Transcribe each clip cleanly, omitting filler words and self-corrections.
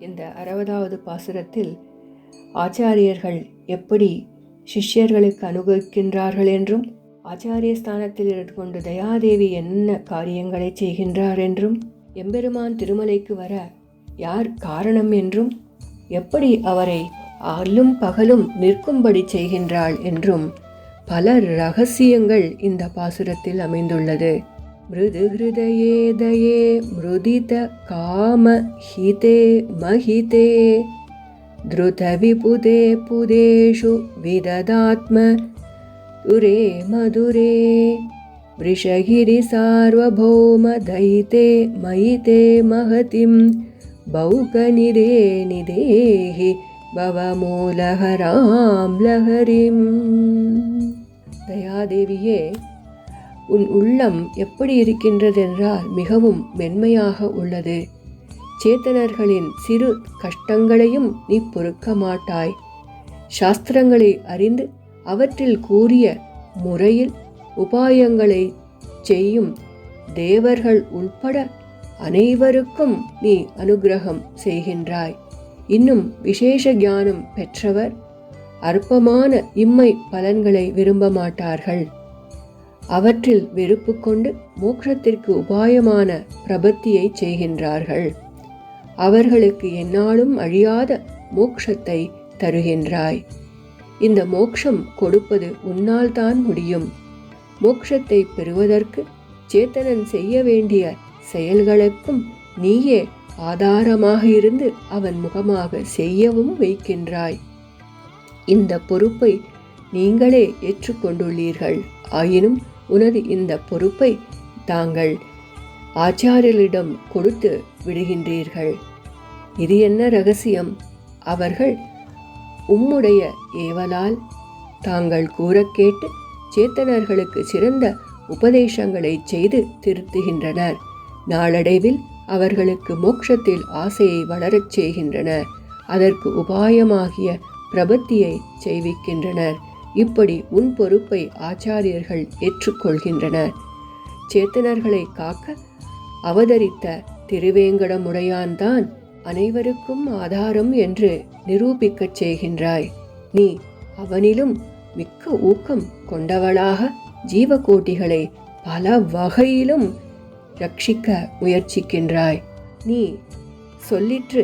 இந்த 60வது பாசுரத்தில் ஆச்சாரியர்கள் எப்படி சிஷ்யர்களுக்கு அனுபவிக்கின்றார்கள் என்றும், ஆச்சாரிய ஸ்தானத்தில் இருந்து கொண்டு தயாதேவி என்ன காரியங்களை செய்கின்றார் என்றும், எம்பெருமான் திருமலைக்கு வர யார் காரணம் என்றும், எப்படி அவரை அல்லும் பகலும் நிற்கும்படி செய்கின்றாள் என்றும் பல ரகசியங்கள் இந்த பாசுரத்தில் அமைந்துள்ளது. மிருது ஹிருதயே தயே மிருதித காம ஹிதே மஹிதே த்ருத விபுதே புதேஷு விததாத்ம துரே மதுரே விருஷகிரி சார்வபௌம தைதே மயிதே மகதிம் பௌகநிதே நிதேஹி பவமூலஹராம் லஹரிம். தயாதேவியே, உன் உள்ளம் எப்படி இருக்கின்றதென்றால் மிகவும் மென்மையாக உள்ளது. சேத்தனர்களின் சிறு கஷ்டங்களையும் நீ பொறுக்க மாட்டாய். சாஸ்திரங்களை அறிந்து அவற்றில் கூறிய முறையில் உபாயங்களை செய்யும் தேவர்கள் உள்பட அனைவருக்கும் நீ அனுக்கிரகம் செய்கின்றாய். இன்னும் விசேஷ ஞானம் பெற்றவர் அற்பமான இம்மை பலன்களை விரும்ப மாட்டார்கள். அவற்றில் வெறுப்பு கொண்டு மோட்சத்திற்கு உபாயமான பிரபத்தியை செய்கின்றார்கள். அவர்களுக்கு எந்நாளும் அழியாத மோட்சத்தை தருகின்றாய். இந்த மோட்சம் கொடுப்பது உன்னால் தான் முடியும். மோட்சத்தை பெறுவதற்கு சேத்தனன் செய்ய வேண்டிய செயல்களுக்கும் நீயே ஆதாரமாக இருந்து அவன் முகமாக செய்யவும் வைக்கின்றாய். இந்த பொறுப்பை நீங்களே ஏற்றுக்கொண்டுள்ளீர்கள். ஆயினும் உனது இந்த பொறுப்பை தாங்கள் ஆச்சாரியர்களிடம் கொடுத்து விடுகின்றீர்கள். இது என்ன ரகசியம்? அவர்கள் உம்முடைய ஏவலால் தாங்கள் கூற கேட்டு சேத்தனர்களுக்கு சிறந்த உபதேசங்களை செய்து திருத்துகின்றனர். நாளடைவில் அவர்களுக்கு மோட்சத்தில் ஆசையை வளரச் செய்கின்றனர். அதற்கு உபாயமாகிய பிரபத்தியை செய்விக்கின்றனர். இப்படி உன் பொறுப்பை ஆச்சாரியர்கள் ஏற்றுக்கொள்கின்றனர். சேத்தனர்களை காக்க அவதரித்த திருவேங்கடமுடையான்தான் அனைவருக்கும் ஆதாரம் என்று நிரூபிக்கச் செய்கின்றாய். நீ அவனிலும் மிக்க ஊக்கம் கொண்டவளாக ஜீவகோட்டிகளை பல வகையிலும் ரட்சிக்க முயற்சிக்கின்றாய். நீ சொல்லிற்று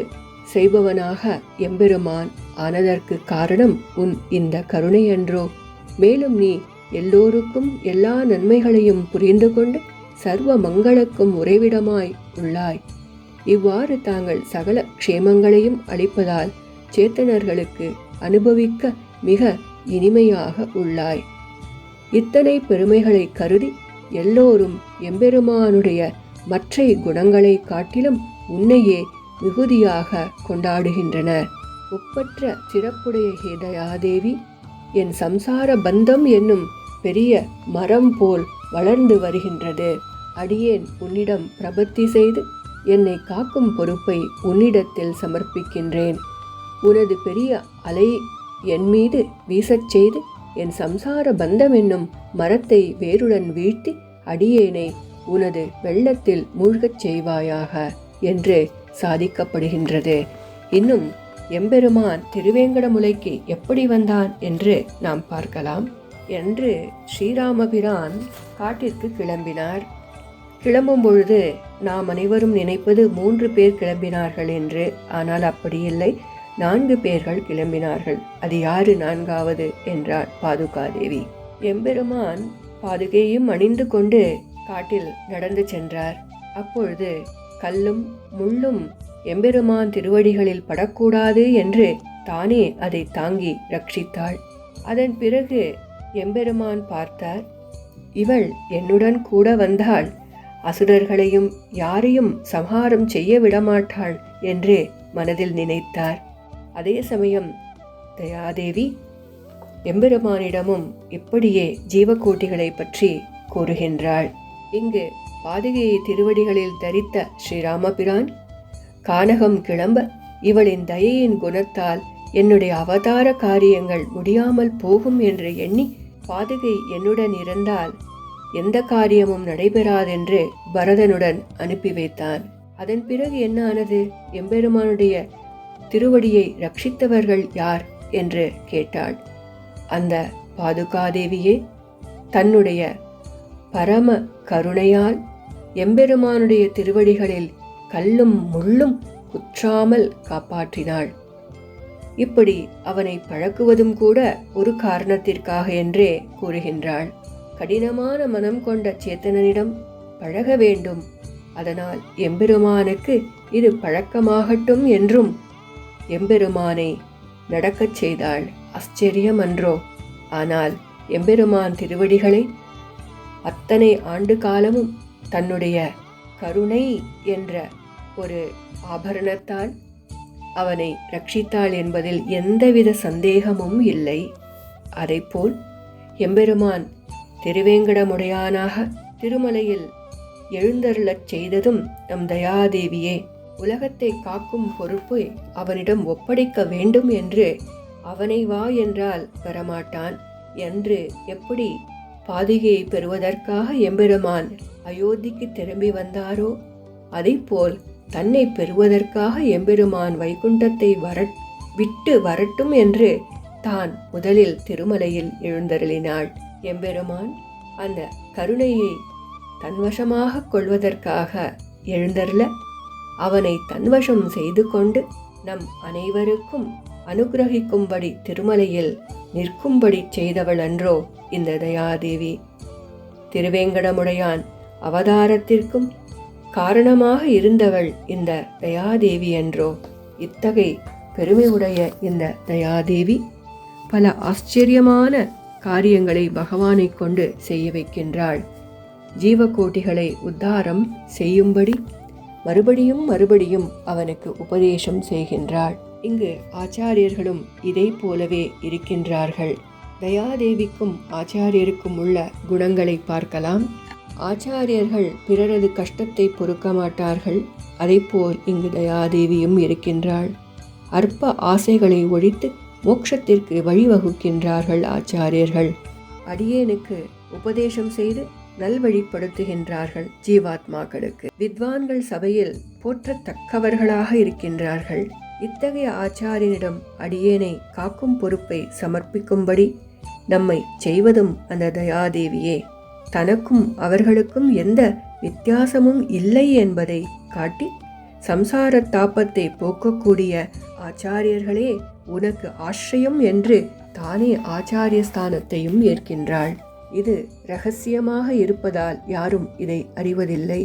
செய்பவனாக எம்பெருமான் ஆனதற்கு காரணம் உன் இந்த கருணையன்றோ? மேலும் நீ எல்லோருக்கும் எல்லா நன்மைகளையும் புரிந்து கொண்டு சர்வ மங்களுக்கும் உறைவிடமாய் உள்ளாய். இவ்வாறு தாங்கள் சகல க்ஷேமங்களையும் அளிப்பதால் சேத்தனர்களுக்கு அனுபவிக்க மிக இனிமையாக உள்ளாய். இத்தனை பெருமைகளை கருதி எல்லோரும் எம்பெருமானுடைய மற்ற குணங்களை காட்டிலும் உன்னையே மிகுதியாக கொண்டாடுகின்றனர். ஒப்பற்ற சிறப்புடைய ஹேதயாதேவி, என் சம்சார பந்தம் என்னும் பெரிய மரம் போல் வளர்ந்து வருகின்றது. அடியேன் உன்னிடம் பிரபத்தி செய்து என்னை காக்கும் பொறுப்பை உன்னிடத்தில் சமர்ப்பிக்கின்றேன். உனது பெரிய அலை என் மீது வீசச் செய்து என் சம்சார பந்தம் என்னும் மரத்தை வேருடன் வீழ்த்தி அடியேனை உனது வெள்ளத்தில் மூழ்கச் செய்வாயாக என்று சாதிக்கப்படுகின்றது. இன்னும் எம்பெருமான் திருவேங்கடமுலைக்கு எப்படி வந்தான் என்று நாம் பார்க்கலாம். என்று ஸ்ரீராமபிரான் காட்டிற்கு கிளம்பினார். கிளம்பும் பொழுது நாம் அனைவரும் நினைப்பது 3 பேர் கிளம்பினார்கள் என்று. ஆனால் அப்படி இல்லை, 4 பேர்கள் கிளம்பினார்கள். அது யாரு 4வது என்றார் பாதுகாதேவி. எம்பெருமான் பாதுகையும் அணிந்து கொண்டு காட்டில் நடந்து சென்றார். அப்பொழுது கல்லும் முள்ளும் எம்பெருமான் திருவடிகளில் படக்கூடாது என்று தானே அதை தாங்கி ரட்சித்தாள். அதன் பிறகு எம்பெருமான் பார்த்தார். இவள் என்னுடன் கூட வந்தாள், அசுரர்களையும் யாரையும் சம்ஹாரம் செய்ய விடமாட்டாள் என்று மனதில் நினைத்தார். அதே சமயம் தயாதேவி எம்பெருமானிடமும் இப்படியே ஜீவகோட்டிகளை பற்றி கூறுகின்றாள். இங்கு பாதுகையை திருவடிகளில் தரித்த ஸ்ரீராமபிரான் கானகம் கிளம்ப இவளின் தயையின் குணத்தால் என்னுடைய அவதார காரியங்கள் முடியாமல் போகும் என்று எண்ணி பாதுகை என்னுடன் இருந்தால் எந்த காரியமும் நடைபெறாதென்று பரதனுடன் அனுப்பி வைத்தான். அதன் பிறகு என்ன ஆனது? எம்பெருமானுடைய திருவடியை ரட்சித்தவர்கள் யார் என்று கேட்டாள். அந்த பாதுகாதேவியே தன்னுடைய பரம கருணையால் எம்பெருமானுடைய திருவடிகளில் கல்லும் முள்ளும் குற்றாமல் காப்பாற்றினாள். இப்படி அவனை பழக்குவதும் கூட ஒரு காரணத்திற்காக என்றே கூறுகின்றாள். கடினமான மனம் கொண்ட சேத்தனனிடம் பழக வேண்டும், அதனால் எம்பெருமானுக்கு இது பழக்கமாகட்டும் என்றும் எம்பெருமானை நடக்கச் செய்தாள். ஆச்சரியம் அன்றோ? ஆனால் எம்பெருமான் திருவடிகளை அத்தனை ஆண்டு காலமும் தன்னுடைய கருணை என்ற ஒரு ஆபரணத்தால் அவனை ரட்சித்தாள் என்பதில் எந்தவித சந்தேகமும் இல்லை. அதைப்போல் எம்பெருமான் திருவேங்கடமுடையானாக திருமலையில் எழுந்தருளச் செய்ததும் நம் தயாதேவியே. உலகத்தை காக்கும் பொறுப்பை அவனிடம் ஒப்படைக்க வேண்டும் என்று அவனை வா என்றால் வரமாட்டான் என்று எப்படி பாதுகையை பெறுவதற்காக எம்பெருமான் அயோத்திக்கு திரும்பி வந்தாரோ, அதைப்போல் தன்னை பெறுவதற்காக எம்பெருமான் வைகுண்டத்தை விட்டு வரட்டும் என்று தான் முதலில் திருமலையில் எழுந்தருளினாள். எம்பெருமான் அந்த கருணையை தன்வசமாக கொள்வதற்காக எழுந்தருள அவனை தன்வசம் செய்து கொண்டு நம் அனைவருக்கும் அனுகிரகிக்கும்படி திருமலையில் நிற்கும்படி செய்தவள் அன்றோ இந்த தயாதேவி. திருவேங்கடமுடையான் அவதாரத்திற்கும் காரணமாக இருந்தவள் இந்த தயாதேவி என்றோ. இத்தகை பெருமையுடைய இந்த தயாதேவி பல ஆச்சரியமான காரியங்களை பகவானை கொண்டு செய்ய வைக்கின்றாள். ஜீவகோட்டிகளை உத்தாரம் செய்யும்படி மறுபடியும் அவனுக்கு உபதேசம் செய்கின்றாள். இங்கு ஆச்சாரியர்களும் இதை போலவே இருக்கின்றார்கள். தயாதேவிக்கும் ஆச்சாரியருக்கும் உள்ள குணங்களை பார்க்கலாம். ஆச்சாரியர்கள் பிறரது கஷ்டத்தை பொறுக்க மாட்டார்கள். அதைப்போல் இங்கு தயாதேவியும் இருக்கின்றாள். அற்ப ஆசைகளை ஒழித்து மோட்சத்திற்கு வழிவகுக்கின்றார்கள் ஆச்சாரியர்கள். அடியேனுக்கு உபதேசம் செய்து நல்வழிப்படுத்துகின்றார்கள் ஜீவாத்மாக்களுக்கு. வித்வான்கள் சபையில் போற்றத்தக்கவர்களாக இருக்கின்றார்கள். இத்தகைய ஆச்சாரியனிடம் அடியேனை காக்கும் பொறுப்பை சமர்ப்பிக்கும்படி நம்மை செய்வதும் அந்த தயாதேவியே. தனக்கும் அவர்களுக்கும் எந்த வித்தியாசமும் இல்லை என்பதை காட்டி சம்சார தாபத்தை போக்கக்கூடிய ஆச்சாரியர்களே உனக்கு ஆශ්‍රயம் என்று தானே ஆச்சாரிய ஸ்தானத்தையும் ஏற்கின்றாள். இது இரகசியமாக இருப்பதால் யாரும் இதை அறிவதில்லை.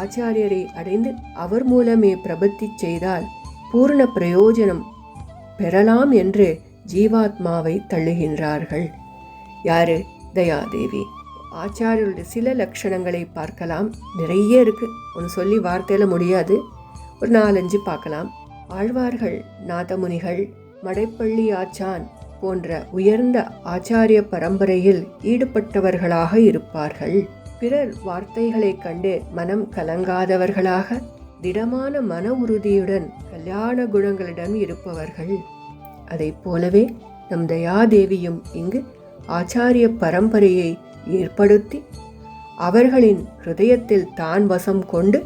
ஆச்சாரியரை அடைந்து அவர் மூலமே பிரபத்தி செய்தால் பூர்ண பிரயோஜனம் பெறலாம் என்று ஜீவாத்மாவை தள்ளுகின்றார்கள். யாரு? தயாதேவி. ஆச்சாரியருடைய சில லட்சணங்களை பார்க்கலாம். நிறைய இருக்கு, ஒன்று சொல்லி வார்த்தையில முடியாது. ஒரு 4-5 பார்க்கலாம். ஆழ்வார்கள், நாதமுனிகள், மடைப்பள்ளி ஆச்சான் போன்ற உயர்ந்த ஆச்சாரிய பரம்பரையில் ஈடுபட்டவர்களாக இருப்பார்கள். பிறர் வார்த்தைகளை கண்டு மனம் கலங்காதவர்களாக திடமான மன உறுதியுடன் கல்யாண குணங்களுடன் இருப்பவர்கள். அதை போலவே நம் தயாதேவியும் இங்கு ஆச்சாரிய பரம்பரையை ஏற்படுத்தி அவர்களின் ஹிருதயத்தில் தான் வசம் கொண்டு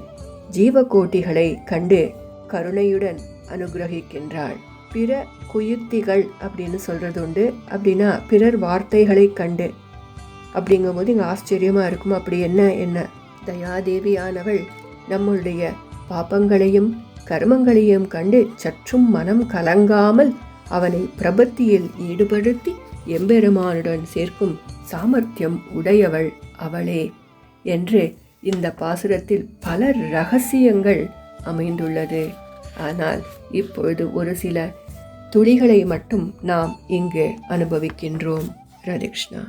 ஜீவகோட்டிகளை கண்டு கருணையுடன் அனுகிரகிக்கின்றாள். பிற குயுத்திகள் அப்படின்னு சொல்றது உண்டு. அப்படின்னா பிறர் வார்த்தைகளை கண்டு அப்படிங்கும்போது இங்கே ஆச்சரியமா இருக்கும். அப்படி என்ன தயாதேவியானவள் நம்முடைய பாபங்களையும் கர்மங்களையும் கண்டு சற்றும் மனம் கலங்காமல் அவனை பிரபத்தியில் ஈடுபடுத்தி எம்பெருமானுடன் சேர்க்கும் சாமர்த்தியம் உடையவள் அவளே என்று இந்த பாசுரத்தில் பல ரகசியங்கள் அமைந்துள்ளது. ஆனால் இப்பொழுது ஒரு சில துளிகளை மட்டும் நாம் இங்கு அனுபவிக்கின்றோம். ராதே கிருஷ்ணா.